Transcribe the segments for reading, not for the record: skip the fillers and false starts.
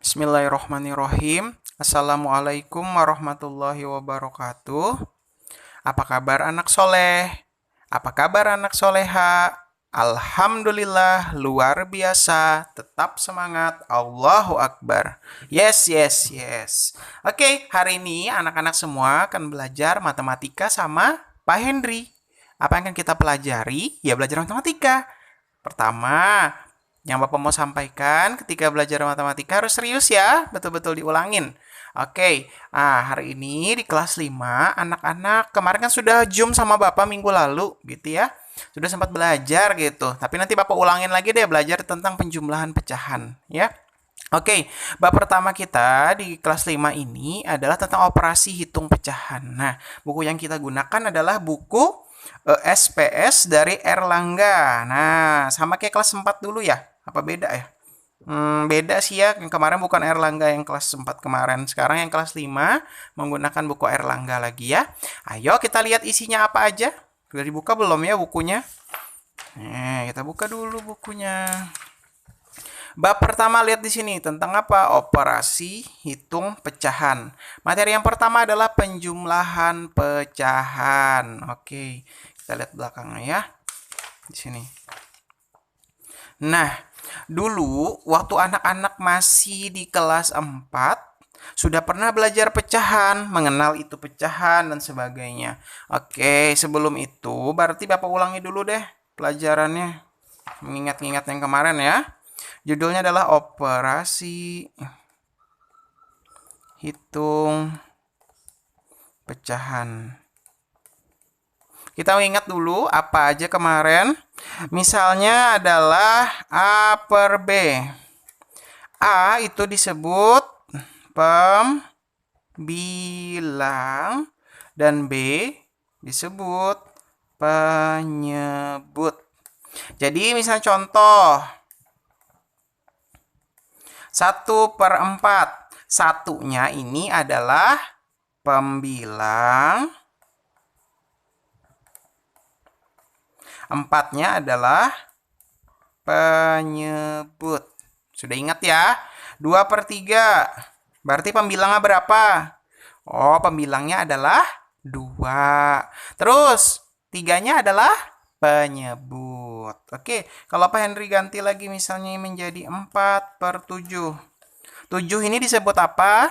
Bismillahirrohmanirrohim. Assalamualaikum warahmatullahi wabarakatuh. Apa kabar anak soleh? Apa kabar anak soleha? Alhamdulillah, luar biasa. Tetap semangat. Allahu Akbar. Yes, yes, yes. Oke, hari ini anak-anak semua akan belajar matematika sama Pak Henry. Apa yang akan kita pelajari? Ya, belajar matematika. Pertama, yang Bapak mau sampaikan ketika belajar matematika harus serius ya, betul-betul diulangin. Oke, hari ini di kelas 5, anak-anak kemarin kan sudah Zoom sama Bapak minggu lalu, gitu ya. Sudah sempat belajar gitu. Tapi nanti Bapak ulangin lagi deh belajar tentang penjumlahan pecahan, ya. Oke, bab pertama kita di kelas 5 ini adalah tentang operasi hitung pecahan. Nah, buku yang kita gunakan adalah buku SPS dari Erlangga. Nah, sama kayak kelas 4 dulu ya. Apa beda ya? Beda sih ya. Yang kemarin bukan Erlangga yang kelas 4 kemarin. Sekarang yang kelas 5 menggunakan buku Erlangga lagi ya. Ayo kita lihat isinya apa aja. Sudah dibuka belum ya bukunya? Nah, kita buka dulu bukunya. Bab pertama lihat di sini tentang apa? Operasi hitung pecahan. Materi yang pertama adalah penjumlahan pecahan. Oke, kita lihat belakangnya ya. Di sini. Nah, dulu waktu anak-anak masih di kelas 4 sudah pernah belajar pecahan, mengenal itu pecahan dan sebagainya. Oke, sebelum itu berarti Bapak ulangi dulu deh pelajarannya. Mengingat-ingat yang kemarin ya. Judulnya adalah operasi hitung pecahan. Kita ingat dulu apa aja kemarin. Misalnya adalah A per B. A itu disebut pembilang dan B disebut penyebut. Jadi misalnya contoh 1/4. Satunya ini adalah pembilang. Empatnya adalah penyebut. Sudah ingat ya? 2/3. Berarti pembilangnya berapa? Oh, pembilangnya adalah 2. Terus, 3-nya adalah penyebut. Oke, kalau Pak Henry ganti lagi misalnya menjadi 4/7. 7 ini disebut apa?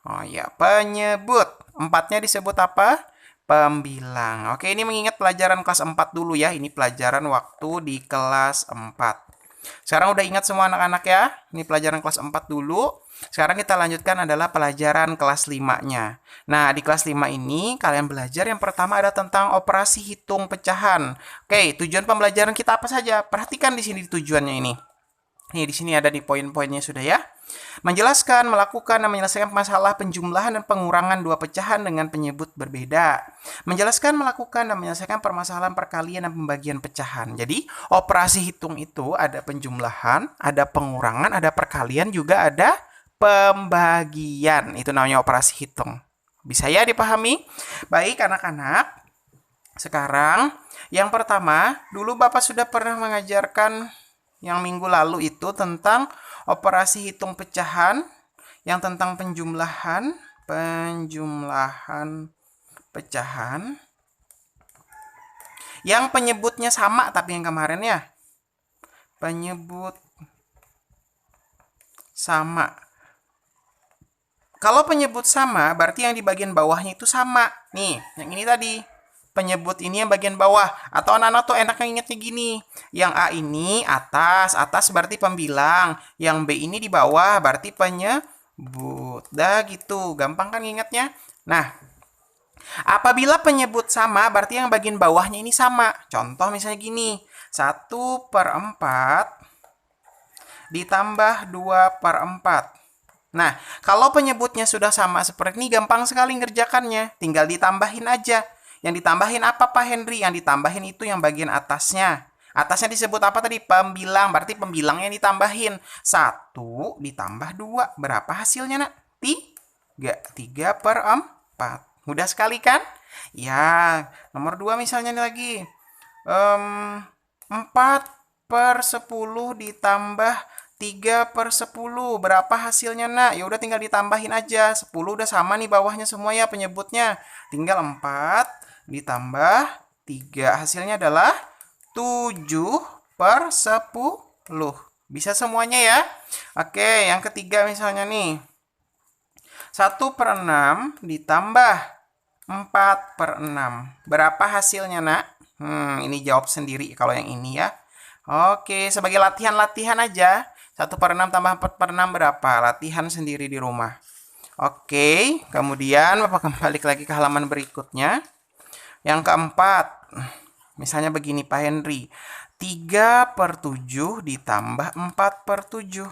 Oh ya, penyebut. 4-nya disebut apa? Pembilang. Oke, ini mengingat pelajaran kelas 4 dulu ya. Ini pelajaran waktu di kelas 4. Sekarang udah ingat semua anak-anak ya? Ini pelajaran kelas 4 dulu. Sekarang kita lanjutkan adalah pelajaran kelas 5-nya. Nah, di kelas 5 ini kalian belajar yang pertama ada tentang operasi hitung pecahan. Oke, tujuan pembelajaran kita apa saja? Perhatikan di sini tujuannya ini. Nih, di sini ada di poin-poinnya sudah ya. Menjelaskan, melakukan, dan menyelesaikan masalah penjumlahan dan pengurangan dua pecahan dengan penyebut berbeda. Menjelaskan, melakukan, dan menyelesaikan permasalahan perkalian dan pembagian pecahan. Jadi, operasi hitung itu ada penjumlahan, ada pengurangan, ada perkalian, juga ada pembagian. Itu namanya operasi hitung. Bisa ya dipahami? Baik anak-anak. Sekarang, yang pertama, dulu Bapak sudah pernah mengajarkan yang minggu lalu itu tentang operasi hitung pecahan, yang tentang penjumlahan pecahan, yang penyebutnya sama tapi yang kemarin ya, penyebut sama. Kalau penyebut sama, berarti yang di bagian bawahnya itu sama. Nih, yang ini tadi. Penyebut ini yang bagian bawah. Atau anak-anak tuh enaknya ingetnya gini. Yang A ini atas. Atas berarti pembilang. Yang B ini di bawah berarti penyebut. Dah gitu. Gampang kan ingatnya? Nah, apabila penyebut sama, berarti yang bagian bawahnya ini sama. Contoh misalnya gini. 1/4 ditambah 2/4. Nah, kalau penyebutnya sudah sama seperti ini, gampang sekali ngerjakannya. Tinggal ditambahin aja. Yang ditambahin apa Pak Henry? Yang ditambahin itu yang bagian atasnya. Atasnya disebut apa tadi? Pembilang. Berarti pembilangnya ditambahin. 1 ditambah 2. Berapa hasilnya nak? 3. 3/4. Mudah sekali kan? Ya, nomor 2 misalnya lagi. 4/10 ditambah 3/10. Berapa hasilnya, nak? Ya udah tinggal ditambahin aja. 10 udah sama nih bawahnya semua ya penyebutnya. Tinggal 4 ditambah 3. Hasilnya adalah 7/10. Bisa semuanya ya? Oke, yang ketiga misalnya nih. 1/6 ditambah 4/6. Berapa hasilnya, nak? Ini jawab sendiri kalau yang ini ya. Oke, sebagai latihan-latihan aja. 1/6 tambah 4/6 berapa? Latihan sendiri di rumah. Oke, kemudian Bapak kembali lagi ke halaman berikutnya. Yang keempat, misalnya begini Pak Henry. 3/7 ditambah 4/7.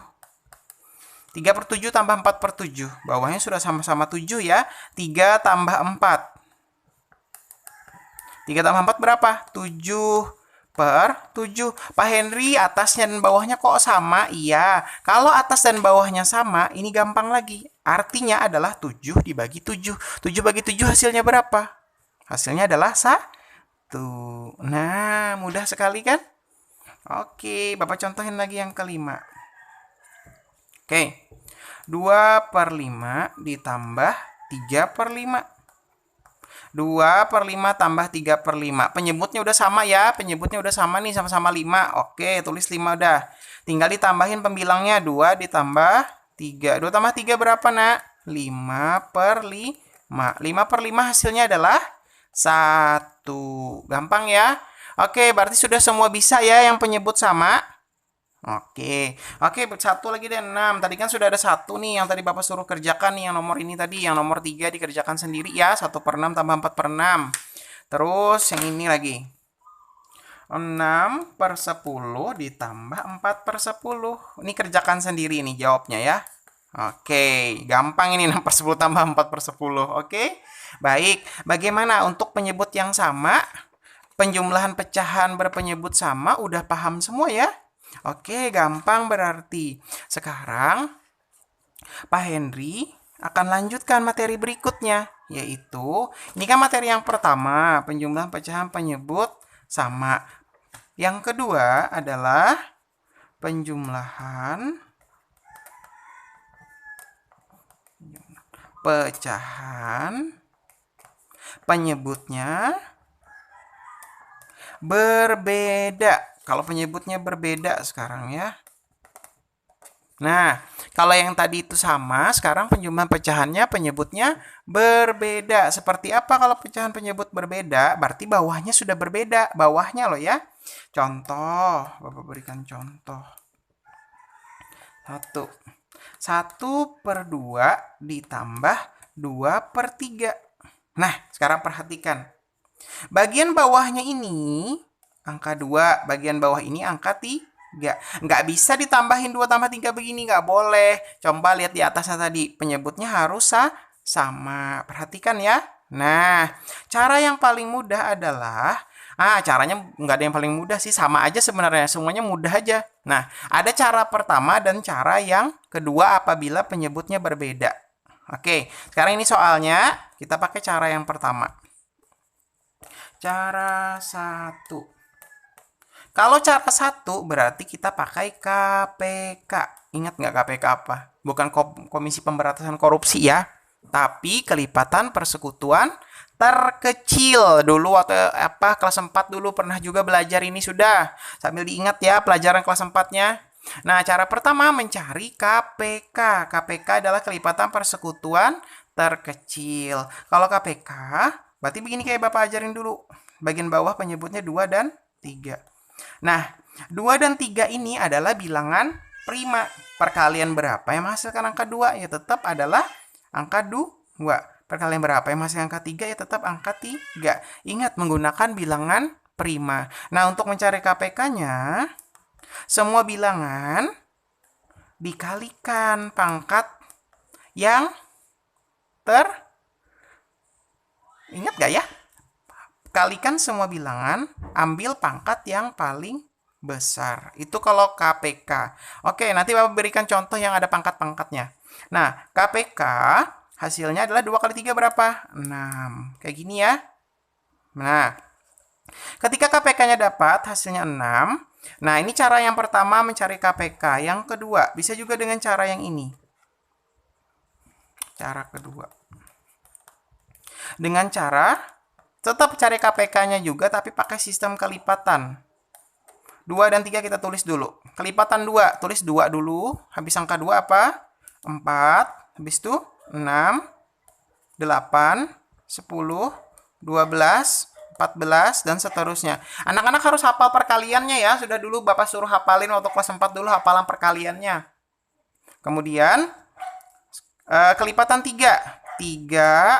3/7 tambah 4/7. Bawahnya sudah sama-sama 7 ya. 3 tambah 4. 3 tambah 4 berapa? 7/7. Pak Henry, atasnya dan bawahnya kok sama? Iya. Kalau atas dan bawahnya sama, ini gampang lagi. Artinya adalah 7 dibagi 7. 7 bagi 7 hasilnya berapa? Hasilnya adalah 1. Nah, mudah sekali kan? Oke, Bapak contohin lagi yang kelima. Oke, 2/5 ditambah 3/5. 2/5 tambah 3/5. Penyebutnya udah sama ya. Penyebutnya udah sama nih, sama-sama 5. Oke, tulis 5 udah. Tinggal ditambahin pembilangnya. 2 ditambah 3. 2 tambah 3 berapa, nak? 5/5. 5/5 hasilnya adalah 1. Gampang ya? Oke, berarti sudah semua bisa ya yang penyebut sama. Oke, satu lagi deh, 6. Tadi kan sudah ada 1 nih yang tadi Bapak suruh kerjakan nih, yang nomor ini tadi, yang nomor 3 dikerjakan sendiri ya. 1/6 tambah 4/6. Terus yang ini lagi. 6/10 ditambah 4/10. Ini kerjakan sendiri nih jawabnya ya. Oke, gampang ini 6/10 tambah 4/10. Oke, baik. Bagaimana untuk penyebut yang sama? Penjumlahan pecahan berpenyebut sama udah paham semua ya? Oke, gampang berarti. Sekarang Pak Henry akan lanjutkan materi berikutnya, yaitu ini kan materi yang pertama, penjumlahan pecahan penyebut sama. Yang kedua adalah penjumlahan pecahan penyebutnya berbeda. Kalau penyebutnya berbeda sekarang ya. Nah, kalau yang tadi itu sama, sekarang penjumlahan pecahannya penyebutnya berbeda. Seperti apa kalau pecahan penyebut berbeda? Berarti bawahnya sudah berbeda. Bawahnya loh ya. Contoh, Bapak berikan contoh. 1. 1/2 ditambah 2/3. Nah, sekarang perhatikan. Bagian bawahnya ini angka 2, bagian bawah ini angka 3. Nggak bisa ditambahin 2 tambah 3 begini, nggak boleh. Coba lihat di atasnya tadi, penyebutnya harus sama. Perhatikan ya. Nah, cara yang paling mudah adalah, caranya nggak ada yang paling mudah sih, sama aja sebenarnya, semuanya mudah aja. Nah, ada cara pertama dan cara yang kedua apabila penyebutnya berbeda. Oke, sekarang ini soalnya, kita pakai cara yang pertama. Cara 1. Kalau cara 1 berarti kita pakai KPK. Ingat nggak KPK apa? Bukan Komisi Pemberantasan Korupsi ya. Tapi kelipatan persekutuan terkecil. Dulu waktu kelas 4 dulu pernah juga belajar ini sudah. Sambil diingat ya pelajaran kelas 4-nya. Nah, cara pertama mencari KPK. KPK adalah kelipatan persekutuan terkecil. Kalau KPK berarti begini kayak Bapak ajarin dulu. Bagian bawah penyebutnya 2 dan 3. Nah, 2 dan 3 ini adalah bilangan prima. Perkalian berapa yang menghasilkan angka 2? Ya tetap adalah angka 2. Perkalian berapa yang menghasilkan angka 3? Ya tetap angka 3. Ingat menggunakan bilangan prima. Nah, untuk mencari KPK-nya, semua bilangan dikalikan pangkat yang ingat gak ya? Kalikan semua bilangan, ambil pangkat yang paling besar. Itu kalau KPK. Oke, nanti Bapak berikan contoh yang ada pangkat-pangkatnya. Nah, KPK hasilnya adalah 2 kali 3 berapa? 6. Kayak gini ya. Nah, ketika KPK-nya dapat hasilnya 6, Nah, ini cara yang pertama mencari KPK. Yang kedua, bisa juga dengan cara yang ini. Cara kedua. Dengan cara tetap cari KPK-nya juga, tapi pakai sistem kelipatan. 2 dan 3 kita tulis dulu. Kelipatan 2, tulis 2 dulu. Habis angka 2 apa? 4. Habis itu 6, 8, 10, 12, 14, dan seterusnya. Anak-anak harus hafal perkaliannya ya. Sudah dulu Bapak suruh hafalin waktu kelas 4 dulu hafalan perkaliannya. Kemudian kelipatan 3. 3,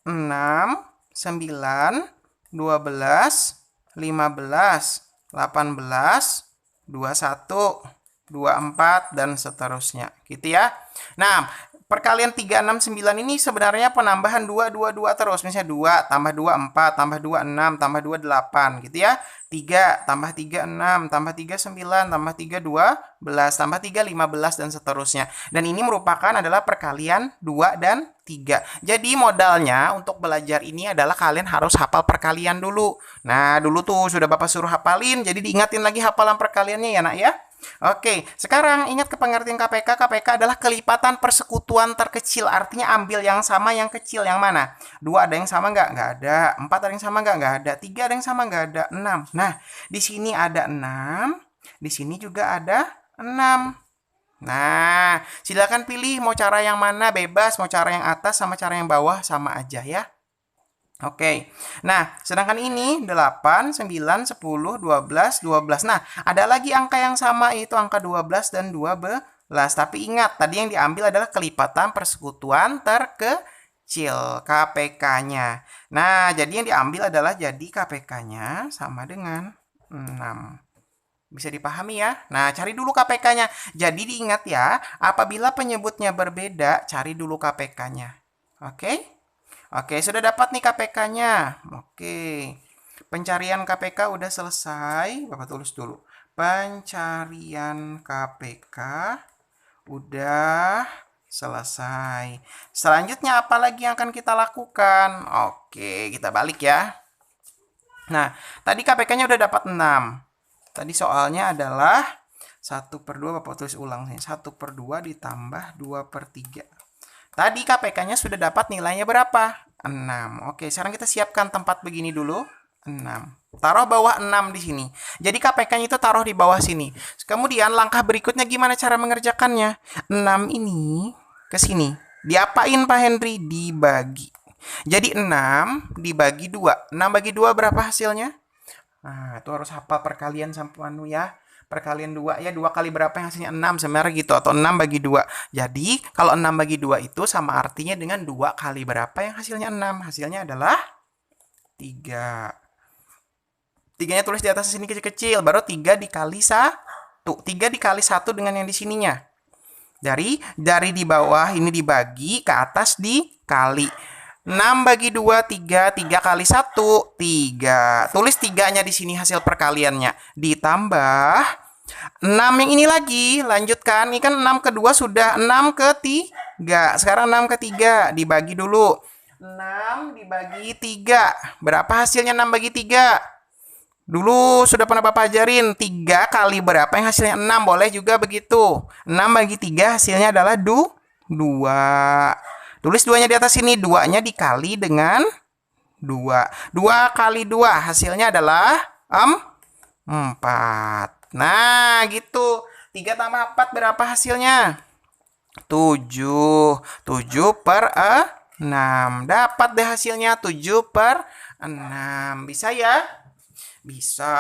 6, 9, 12, 15, 18, 21, 24, dan seterusnya. Gitu ya. Nah, perkalian 3, 6, 9 ini sebenarnya penambahan 2, 2, 2 terus. Misalnya 2, tambah 2, 4, tambah 2, 6, tambah 2, 8. Gitu ya. 3, tambah 3, 6, tambah 3, 9, tambah 3, 12, tambah 3, 15, dan seterusnya. Dan ini merupakan adalah perkalian 2 dan 3. Jadi modalnya untuk belajar ini adalah kalian harus hafal perkalian dulu. Nah, dulu tuh sudah Bapak suruh hafalin, jadi diingatin lagi hafalan perkaliannya ya nak ya. Oke, sekarang ingat ke pengertian KPK. KPK adalah kelipatan persekutuan terkecil. Artinya ambil yang sama yang kecil. Yang mana? 2 ada yang sama nggak? Nggak ada. 4 ada yang sama nggak? Nggak ada. 3 ada yang sama nggak? Ada. 6. Nah, di sini ada 6. Di sini juga ada 6. Nah, silakan pilih mau cara yang mana, bebas. Mau cara yang atas sama cara yang bawah sama aja ya. Oke, nah sedangkan ini 8, 9, 10, 12, 12. Nah, ada lagi angka yang sama, itu angka 12 dan 12. Tapi ingat, tadi yang diambil adalah kelipatan persekutuan terkecil, KPK-nya. Nah, jadi yang diambil adalah jadi KPK-nya sama dengan 6. Bisa dipahami ya? Nah, cari dulu KPK-nya. Jadi diingat ya, apabila penyebutnya berbeda, cari dulu KPK-nya. Oke? Oke, sudah dapat nih KPK-nya. Oke. Pencarian KPK udah selesai. Bapak tulis dulu. Pencarian KPK udah selesai. Selanjutnya apa lagi yang akan kita lakukan? Oke, kita balik ya. Nah, tadi KPK-nya udah dapat 6. Tadi soalnya adalah 1/2, Bapak tulis ulang. 1/2 ditambah 2/3. Tadi KPK-nya sudah dapat nilainya berapa? 6. Oke, sekarang kita siapkan tempat begini dulu. 6. Taruh bawah 6 di sini. Jadi KPK-nya itu taruh di bawah sini. Kemudian langkah berikutnya gimana cara mengerjakannya? 6 ini ke sini. Diapain Pak Henry? Dibagi. Jadi 6 dibagi 2. 6 bagi 2 berapa hasilnya? Nah, itu harus hafal perkalian sampai ya. Perkalian 2 ya, 2 kali berapa yang hasilnya 6 sebenarnya gitu, atau 6 bagi 2. Jadi kalau 6 bagi 2 itu sama artinya dengan 2 kali berapa yang hasilnya 6. Hasilnya adalah 3. 3-nya tulis di atas sini kecil-kecil, baru 3 dikali 1. 3 dikali 1 dengan yang di sininya. Dari di bawah ini dibagi, ke atas dikali. 6 bagi 2, 3. 3 kali 1, 3. Tulis 3-nya di sini hasil perkaliannya. Ditambah 6 yang ini lagi. Lanjutkan. Ini kan 6 kedua sudah. 6 ke 3. Sekarang 6 ke 3. Dibagi dulu. 6 dibagi 3. Berapa hasilnya 6 bagi 3? Dulu sudah pernah Bapak ajarin. 3 kali berapa yang hasilnya 6? Boleh juga begitu. 6 bagi 3 hasilnya adalah 2. Tulis 2-nya di atas sini. 2-nya dikali dengan 2. 2 kali 2 hasilnya adalah 4. Nah, gitu. 3 tambah 4 berapa hasilnya? 7. 7/6. Dapat deh hasilnya 7/6. Bisa ya? Bisa.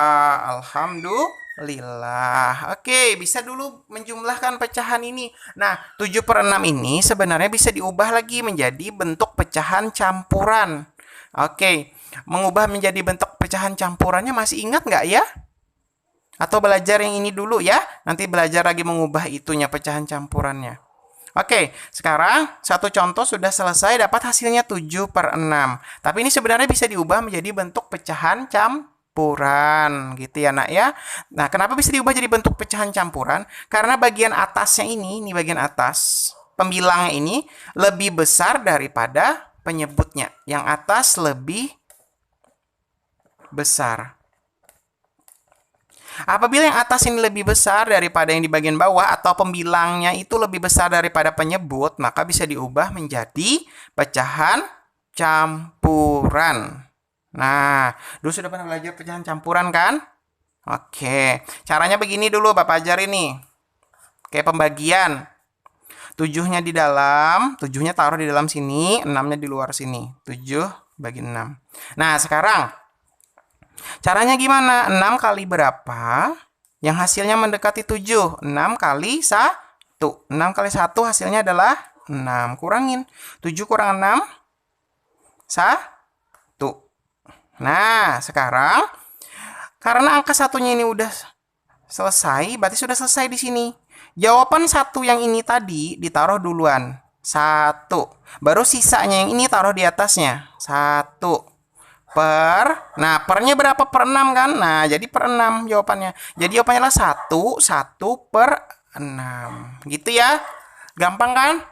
Alhamdulillah. Oke, bisa dulu menjumlahkan pecahan ini. Nah, 7/6 ini sebenarnya bisa diubah lagi menjadi bentuk pecahan campuran. Oke, mengubah menjadi bentuk pecahan campurannya masih ingat nggak ya? Atau belajar yang ini dulu ya? Nanti belajar lagi mengubah itunya pecahan campurannya. Oke, sekarang satu contoh sudah selesai, dapat hasilnya 7/6. Tapi ini sebenarnya bisa diubah menjadi bentuk pecahan campuran gitu ya nak ya. Nah, kenapa bisa diubah jadi bentuk pecahan campuran? Karena bagian atasnya ini bagian atas, pembilangnya ini lebih besar daripada penyebutnya. Yang atas lebih besar. Apabila yang atas ini lebih besar daripada yang di bagian bawah atau pembilangnya itu lebih besar daripada penyebut, maka bisa diubah menjadi pecahan campuran. Nah, dulu sudah pernah belajar pecahan campuran kan? Oke, caranya begini dulu Bapak ajarin nih. Kayak pembagian. 7-nya di dalam, 7-nya taruh di dalam sini, 6-nya di luar sini. 7 bagi 6. Nah, sekarang caranya gimana? 6 kali berapa? Yang hasilnya mendekati 7. 6 kali 1. 6 kali 1 hasilnya adalah 6. Kurangin. 7 kurang 6. 1. Nah, sekarang karena angka satunya ini udah selesai, berarti sudah selesai di sini. Jawaban 1 yang ini tadi ditaruh duluan. 1. Baru sisanya yang ini taruh di atasnya. 1. Nah, pernya berapa? Per 6 kan? Nah, jadi per 6 jawabannya. Jadi jawabannya adalah 1 per 6. Gitu ya? Gampang kan?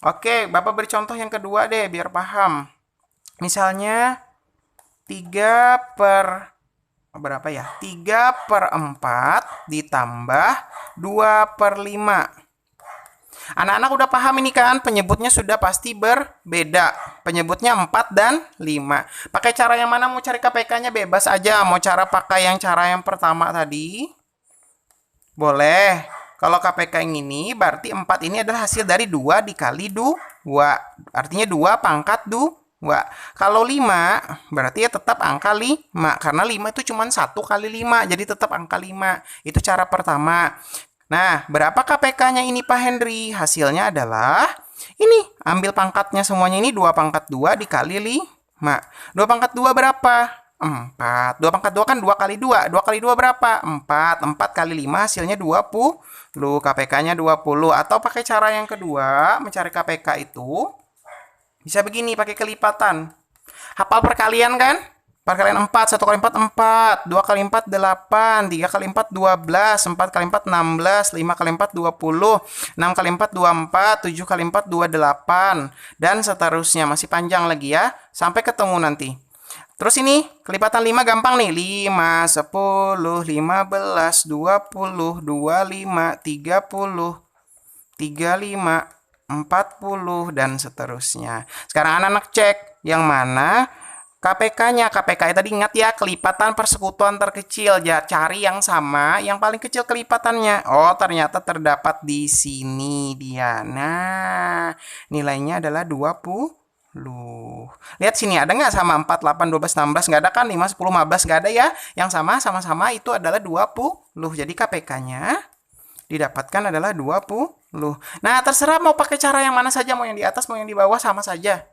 Oke, Bapak beri contoh yang kedua deh, biar paham. Misalnya 3 per berapa ya? 3 per 4 ditambah 2 per 5. Anak-anak udah paham ini kan? Penyebutnya sudah pasti berbeda. Penyebutnya 4 dan 5. Pakai cara yang mana mau cari KPK-nya bebas aja. Mau pakai cara yang pertama tadi? Boleh. Kalau KPK yang ini berarti 4 ini adalah hasil dari 2 dikali 2. Artinya 2 pangkat 2. Kalau 5 berarti ya tetap angka 5. Karena 5 itu cuma 1 kali 5. Jadi tetap angka 5. Itu cara pertama. Nah, berapa KPK-nya ini Pak Henry? Hasilnya adalah ini. Ambil pangkatnya semuanya ini 2 pangkat 2 dikali 5. 2 pangkat 2 berapa? 4. 2 pangkat 2 kan 2 kali 2. 2 kali 2 berapa? 4. 4 kali 5 hasilnya 20. KPK-nya 20. Atau pakai cara yang kedua, mencari KPK itu bisa begini, pakai kelipatan. Hafal perkalian kan? Perkalian 4, 1 kali 4, 4. 2 kali 4, 8. 3 kali 4, 12. 4 kali 4, 16. 5 kali 4, 20. 6 kali 4, 24. 7 kali 4, 28. Dan seterusnya. Masih panjang lagi ya. Sampai ketemu nanti. Terus ini, kelipatan 5 gampang nih. 5, 10, 15, 20, 25, 30, 35, 40, dan seterusnya. Sekarang anak-anak cek yang mana KPK-nya. KPK tadi ingat ya, kelipatan persekutuan terkecil. Ya, cari yang sama, yang paling kecil kelipatannya. Oh, ternyata terdapat di sini dia. Nah, nilainya adalah 20. Lihat sini, ada nggak sama 4, 8, 12, 16? Nggak ada kan? 5, 10, 15? Nggak ada ya? Yang sama-sama itu adalah 20. Jadi KPK-nya didapatkan adalah 20. Nah, terserah mau pakai cara yang mana saja. Mau yang di atas, mau yang di bawah, sama saja.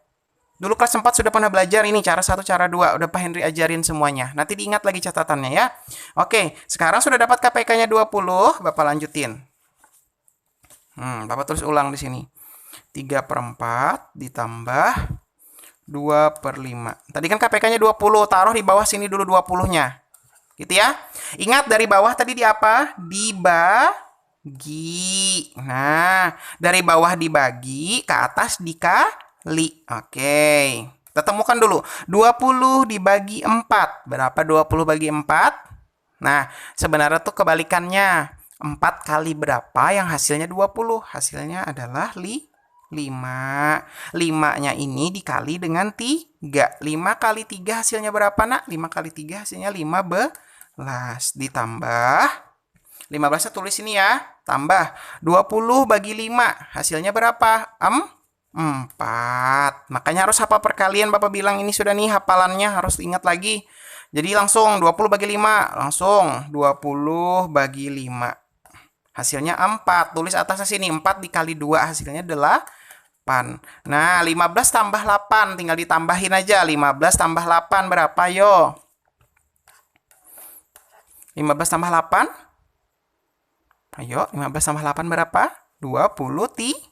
Dulu kelas 4 sudah pernah belajar ini. Cara 1, cara 2. Udah Pak Henry ajarin semuanya. Nanti diingat lagi catatannya ya. Oke, sekarang sudah dapat KPK-nya 20. Bapak lanjutin. Bapak terus ulang di sini. 3 per 4 ditambah 2 per 5. Tadi kan KPK-nya 20. Taruh di bawah sini dulu 20-nya. Gitu ya. Ingat dari bawah tadi di apa? Dibagi. Nah, dari bawah dibagi, ke atas dikali. Oke. Kita temukan dulu. 20 dibagi 4. Berapa 20 bagi 4? Nah, sebenarnya tuh kebalikannya. 4 kali berapa yang hasilnya 20? Hasilnya adalah 5. 5-nya ini dikali dengan 3. 5 kali 3 hasilnya berapa, nak? 5 kali 3 hasilnya 15. Ditambah 15-nya tulis ini ya. Tambah 20 bagi 5. Hasilnya berapa? 4. Makanya harus hafal perkalian. Bapak bilang ini sudah nih hafalannya. Harus ingat lagi. Jadi langsung 20 bagi 5. Langsung 20 bagi 5. Hasilnya 4. Tulis atasnya sini. 4 dikali 2 hasilnya 8. Nah, 15 tambah 8. Tinggal ditambahin aja. 15 tambah 8 berapa yo? 15 tambah 8? Ayo, 15 tambah 8 berapa? 23.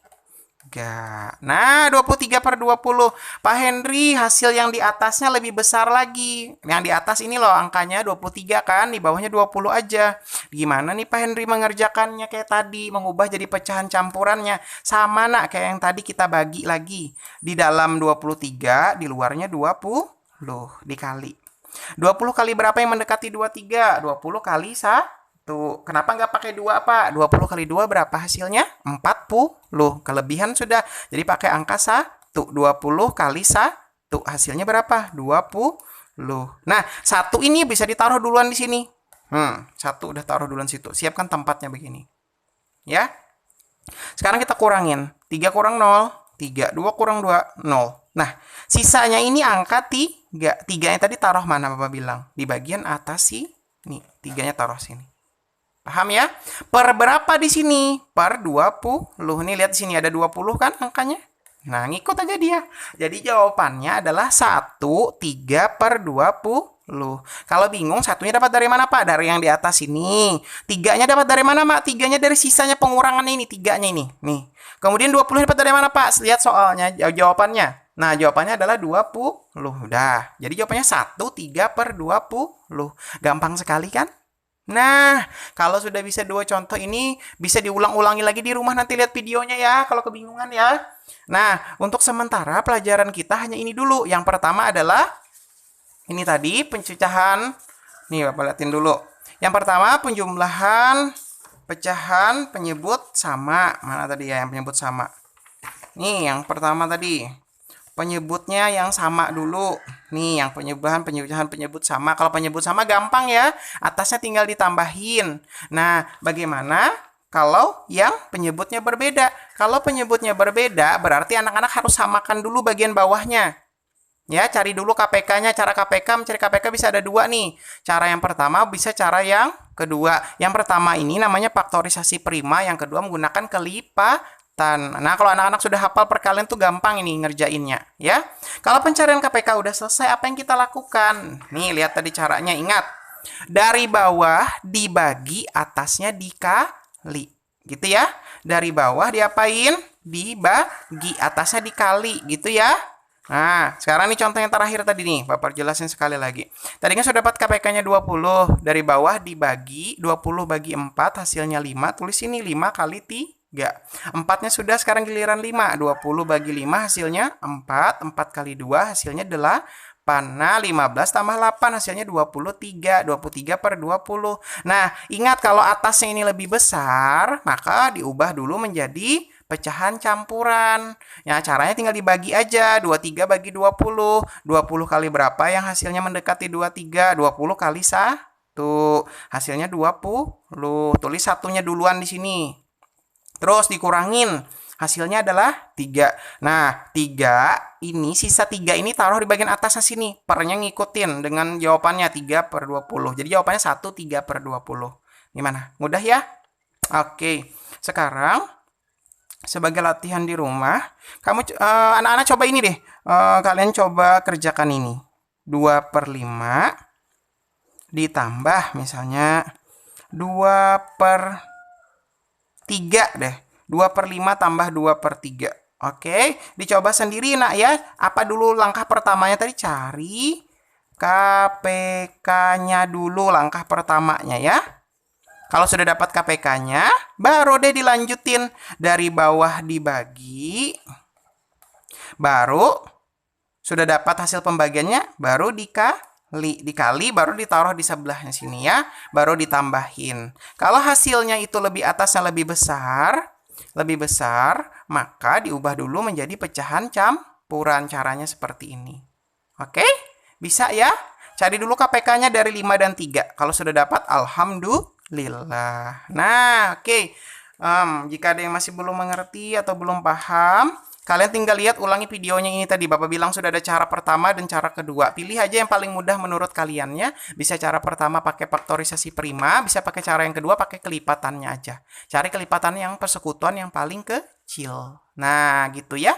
Nah, 23 per 20. Pak Henry, hasil yang di atasnya lebih besar lagi. Yang di atas ini loh angkanya 23 kan, di bawahnya 20 aja. Gimana nih Pak Henry mengerjakannya kayak tadi, mengubah jadi pecahan campurannya? Sama nak, kayak yang tadi kita bagi lagi. Di dalam 23, di luarnya 20 dikali. 20 kali berapa yang mendekati 23? 20 kali 1. Kenapa nggak pakai 2, Pak? 20 kali 2 berapa hasilnya? 40. Kelebihan sudah. Jadi pakai angka 1. 20 kali 1. Hasilnya berapa? 20. Nah, 1 ini bisa ditaruh duluan di sini. 1 udah taruh duluan situ. Siapkan tempatnya begini. Ya. Sekarang kita kurangin. 3 kurang 0. 3. 2 kurang 2. 0. Nah, sisanya ini angka 3. 3-nya tadi taruh mana Bapak bilang? Di bagian atas sih. Nih, 3-nya taruh sini. Paham ya? Per berapa di sini? Per 20. Nih, lihat di sini ada 20 kan angkanya? Nah, ngikut aja dia. Jadi jawabannya adalah 1, 3 per 20. Kalau bingung, satunya dapat dari mana, Pak? Dari yang di atas ini. 3-nya dapat dari mana, Mak? 3-nya dari sisanya pengurangan ini. 3-nya ini. Nih. Kemudian 20 dapat dari mana, Pak? Lihat soalnya, jawabannya. Nah, jawabannya adalah 20. Udah. Jadi jawabannya 1, 3 per 20. Gampang sekali kan? Nah, kalau sudah bisa 2 contoh ini, bisa diulang-ulangi lagi di rumah. Nanti lihat videonya ya, kalau kebingungan ya. Nah, untuk sementara pelajaran kita hanya ini dulu. Yang pertama adalah ini tadi, pencacahan. Nih, Bapak lihatin dulu. Yang pertama, penjumlahan pecahan penyebut sama. Mana tadi ya yang penyebut sama? Nih, yang pertama tadi. Penyebutnya yang sama dulu. Nih, yang penyebut sama. Kalau penyebut sama gampang ya. Atasnya tinggal ditambahin. Nah, bagaimana kalau yang penyebutnya berbeda? Kalau penyebutnya berbeda, berarti anak-anak harus samakan dulu bagian bawahnya. Ya, cari dulu KPK-nya. Cara KPK, mencari KPK bisa ada 2 nih. Cara yang pertama bisa cara yang kedua. Yang pertama ini namanya faktorisasi prima. Yang kedua menggunakan kelipatan. Nah, kalau anak-anak sudah hafal perkalian tuh gampang ini ngerjainnya. Ya. Kalau pencarian KPK udah selesai, apa yang kita lakukan? Nih, lihat tadi caranya. Ingat. Dari bawah dibagi, atasnya dikali. Gitu ya. Dari bawah diapain? Dibagi, atasnya dikali. Gitu ya. Nah, sekarang nih contoh yang terakhir tadi nih. Bapak jelasin sekali lagi. Tadi kan sudah dapat KPK-nya 20. Dari bawah dibagi, 20 bagi 4, hasilnya 5. Tulis ini 5 kali 3. 4-nya sudah, sekarang giliran 5. 20 bagi 5, hasilnya 4. 4 kali 2, hasilnya 8. Nah, 15 tambah 8, hasilnya 23. 23 per 20. Nah, ingat kalau atasnya ini lebih besar, maka diubah dulu menjadi pecahan campuran. Ya, caranya tinggal dibagi aja. 23 bagi 20. 20 kali berapa yang hasilnya mendekati 23? 20 kali 1. Hasilnya 20. Tulis satunya duluan di sini. Terus dikurangin. Hasilnya adalah 3. Nah, 3 ini, sisa 3 ini taruh di bagian atasnya sini. Pernya ngikutin dengan jawabannya 3 per 20. Jadi jawabannya 1, 3 per 20. Gimana? Mudah ya? Oke. Sekarang sebagai latihan di rumah, kamu anak-anak coba ini deh. Kalian coba kerjakan ini. 2 per 5 ditambah misalnya 2 per 3 deh. 2 per 5 tambah 2 per 3. Oke, dicoba sendiri nak ya. Apa dulu langkah pertamanya tadi? Cari KPK-nya dulu langkah pertamanya ya. Kalau sudah dapat KPK-nya, baru deh dilanjutin. Dari bawah dibagi. Baru sudah dapat hasil pembagiannya, baru dikali, baru ditaruh di sebelahnya sini ya. Baru ditambahin. Kalau hasilnya itu lebih atasnya lebih besar, maka diubah dulu menjadi pecahan campuran. Caranya seperti ini. Oke? Bisa ya? Cari dulu KPK-nya dari 5 dan 3. Kalau sudah dapat, alhamdulillah. Nah, oke. Jika ada yang masih belum mengerti atau belum paham, kalian tinggal lihat ulangi videonya ini tadi. Bapak bilang sudah ada cara pertama dan cara kedua. Pilih aja yang paling mudah menurut kaliannya. Bisa cara pertama pakai faktorisasi prima, bisa pakai cara yang kedua pakai kelipatannya aja. Cari kelipatan yang persekutuan yang paling kecil. Nah, gitu ya.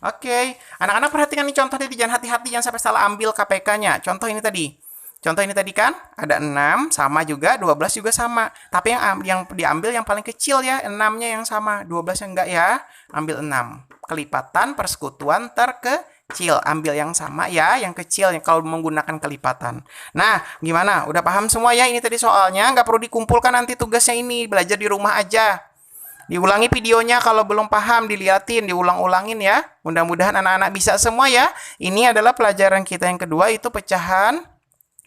Oke. Anak-anak perhatikan nih contoh tadi, jangan hati-hati, jangan sampai salah ambil KPK-nya. Contoh ini tadi. Contoh ini tadi kan ada 6 sama juga, 12 juga sama. Tapi yang diambil yang paling kecil ya, 6-nya yang sama, 12 yang enggak ya. Ambil 6. Kelipatan persekutuan terkecil. Ambil yang sama ya, yang kecil yang kalau menggunakan kelipatan. Nah, gimana? Udah paham semua ya ini tadi soalnya? Nggak perlu dikumpulkan nanti tugasnya ini. Belajar di rumah aja. Diulangi videonya kalau belum paham, diliatin, diulang-ulangin ya. Mudah-mudahan anak-anak bisa semua ya. Ini adalah pelajaran kita yang kedua, itu pecahan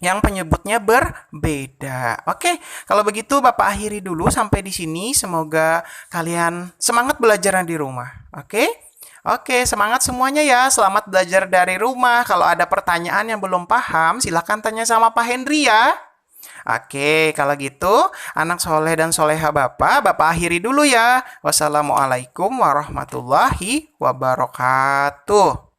yang penyebutnya berbeda. Oke, kalau begitu Bapak akhiri dulu sampai di sini. Semoga kalian semangat belajar di rumah. Oke? Oke, semangat semuanya ya. Selamat belajar dari rumah. Kalau ada pertanyaan yang belum paham, silakan tanya sama Pak Hendri ya. Oke, kalau gitu, anak soleh dan soleha Bapak akhiri dulu ya. Wassalamualaikum warahmatullahi wabarakatuh.